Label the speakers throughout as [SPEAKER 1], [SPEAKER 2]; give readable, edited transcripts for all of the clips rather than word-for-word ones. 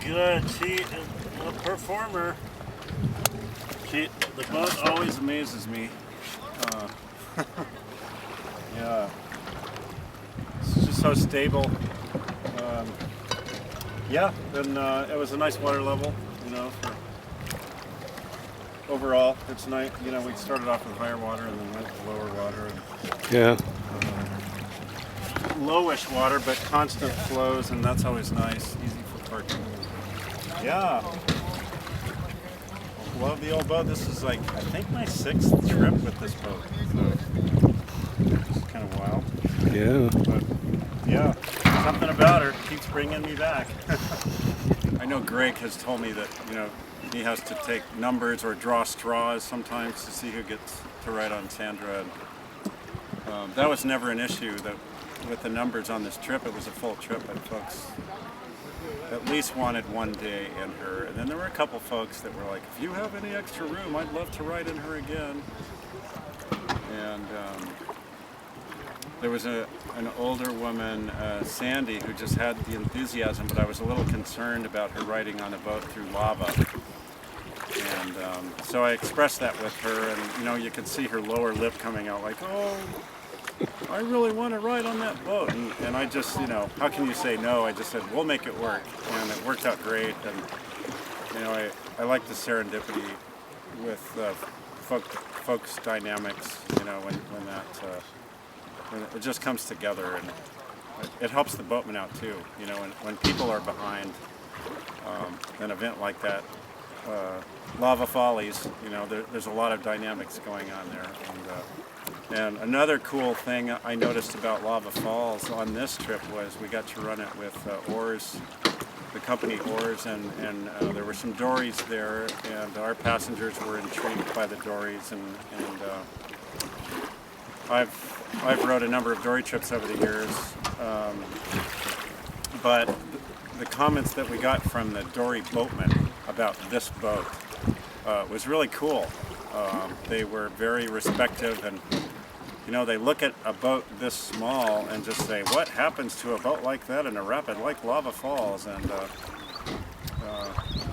[SPEAKER 1] good. She is a performer. The boat always amazes me. Yeah, it's just so stable. Yeah, and it was a nice water level, for overall. It's nice, we started off with higher water and then went to lower water. And,
[SPEAKER 2] yeah.
[SPEAKER 1] Lowish water, but constant flows, and that's always nice. Easy for parking. Yeah. Love the old boat. This is I think my 6th trip with this boat. So it's kind of wild.
[SPEAKER 2] Yeah.
[SPEAKER 1] But yeah, something about her keeps bringing me back. I know Greg has told me that, he has to take numbers or draw straws sometimes to see who gets to ride on Sandra. And, that was never an issue. With the numbers on this trip, it was a full trip, but folks at least wanted one day in her. And then there were a couple folks that were like, if you have any extra room, I'd love to ride in her again. And there was an older woman, Sandy, who just had the enthusiasm, but I was a little concerned about her riding on a boat through lava. And so I expressed that with her, and you could see her lower lip coming out like, oh, I really want to ride on that boat. And I just, how can you say no? I just said, we'll make it work. And it worked out great. And, I like the serendipity with folks' dynamics, when it just comes together. And it helps the boatman out too. When people are behind an event like that, Lava Follies, there's a lot of dynamics going on there. And another cool thing I noticed about Lava Falls on this trip was we got to run it with oars, the company oars, and there were some dories there, and our passengers were intrigued by the dories. And I've rowed a number of dory trips over the years, but the comments that we got from the dory boatmen about this boat was really cool. They were very respectful, and they look at a boat this small and just say, what happens to a boat like that in a rapid like Lava Falls? And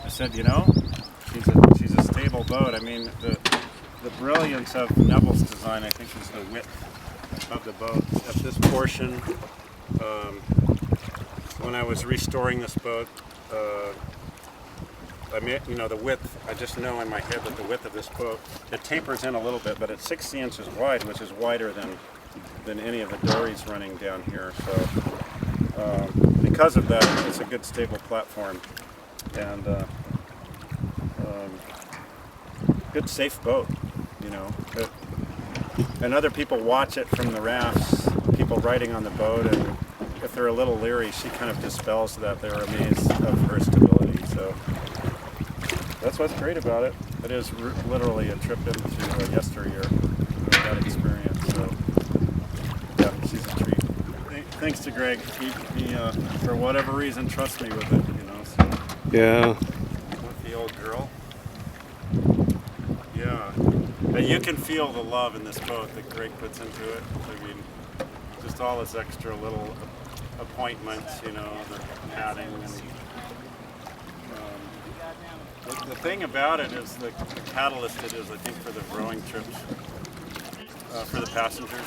[SPEAKER 1] I said, she's a stable boat. I mean, the brilliance of Nevills' design, I think, is the width of the boat. At this portion, when I was restoring this boat, the width, I just know in my head that the width of this boat, it tapers in a little bit, but it's 60 inches wide, which is wider than any of the dories running down here. So because of that, it's a good stable platform and good safe boat, and other people watch it from the rafts, people riding on the boat, and if they're a little leery, she kind of dispels that. They're amazed of her stability. So that's what's great about it. It is literally a trip into yesteryear, that experience. So yeah, she's a treat. Thanks to Greg. He for whatever reason, trusts me with it. So
[SPEAKER 2] Yeah.
[SPEAKER 1] with the old girl. Yeah, and you can feel the love in this boat that Greg puts into it. I mean, just all his extra little appointments, the padding and. The thing about it is the catalyst it is, I think, for the rowing trips, for the passengers.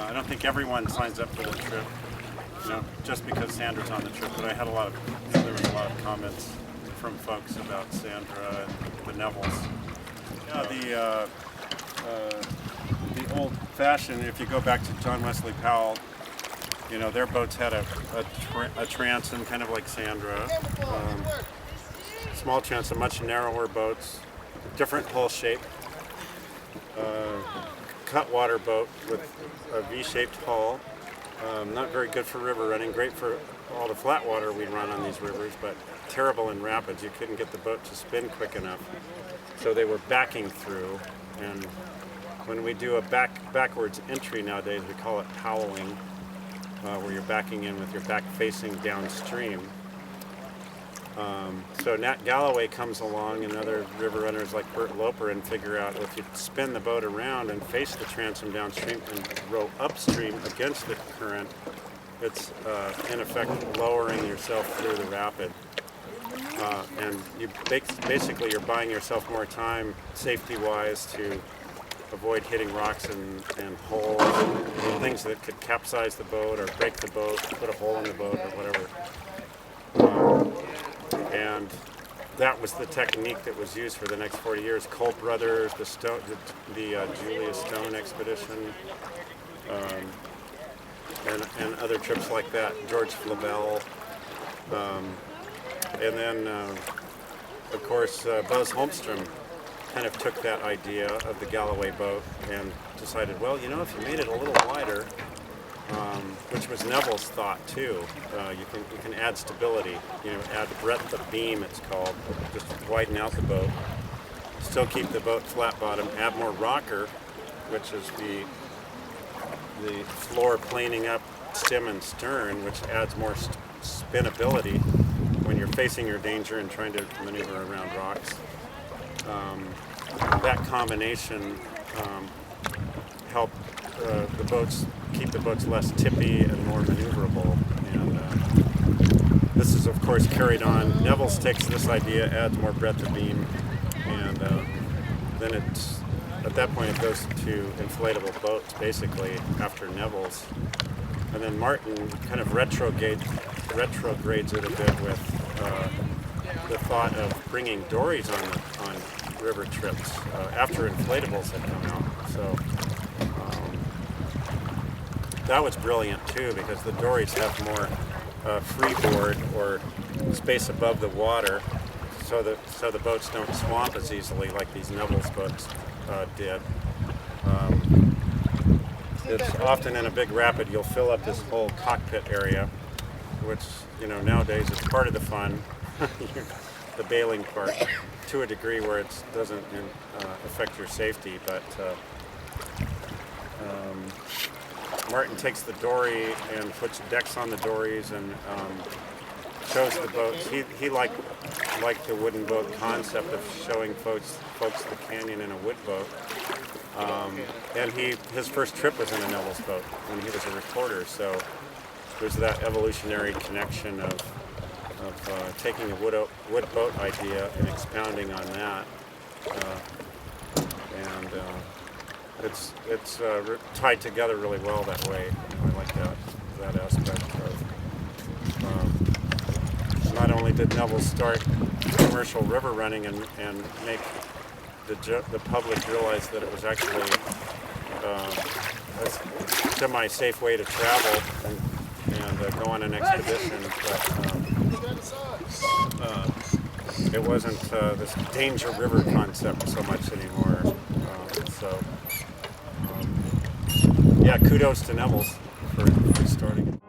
[SPEAKER 1] I don't think everyone signs up for the trip, just because Sandra's on the trip, but there was a lot of comments from folks about Sandra and the Nevills. Yeah, the old-fashioned, if you go back to John Wesley Powell, their boats had a transom, kind of like Sandra. Small transom, much narrower boats, different hull shape, cutwater boat with a V-shaped hull. Not very good for river running, great for all the flat water we run on these rivers, but terrible in rapids. You couldn't get the boat to spin quick enough. So they were backing through, and when we do a backwards entry nowadays, we call it poweling, where you're backing in with your back facing downstream. So Nat Galloway comes along, and other river runners like Bert Loper, and figure out if you spin the boat around and face the transom downstream and row upstream against the current, it's in effect lowering yourself through the rapid. and basically you're buying yourself more time safety-wise to avoid hitting rocks and holes and things that could capsize the boat or break the boat, put a hole in the boat or whatever. And that was the technique that was used for the next 40 years. Cole Brothers, the Julius Stone expedition, and other trips like that. George Flavel, and then of course Buzz Holmstrom kind of took that idea of the Galloway boat and decided, well, you know, if you made it a little wider, which was Neville's thought too, you can add stability, you know, add breadth of beam, it's called, just widen out the boat, still keep the boat flat bottom, add more rocker, which is the floor planing up stem and stern, which adds more spinability when you're facing your danger and trying to maneuver around rocks. That combination helped the boats keep the boats less tippy and more maneuverable. And this is, of course, carried on. Nevills takes this idea, adds more breadth of beam, and then at that point it goes to inflatable boats, basically, after Nevills. And then Martin kind of retrogrades it a bit with the thought of bringing dories on river trips after inflatables had come out. So that was brilliant too, because the dories have more freeboard or space above the water, so the boats don't swamp as easily like these Nevills boats did. It's often in a big rapid you'll fill up this whole cockpit area, which, you know, nowadays is part of the fun, the bailing part, to a degree where it doesn't affect your safety. But Martin takes the dory and puts decks on the dories and shows the boats. He liked the wooden boat concept of showing folks the canyon in a wood boat. And his first trip was in a Nevills boat when he was a reporter, so there's that evolutionary connection of taking a wood boat idea and expounding on that, and it's tied together really well that way. I like that aspect of. Not only did Nevills start commercial river running and make the public realize that it was actually a semi-safe way to travel and go on an expedition, but it wasn't this danger river concept so much anymore. Yeah, kudos to Nevills for starting it.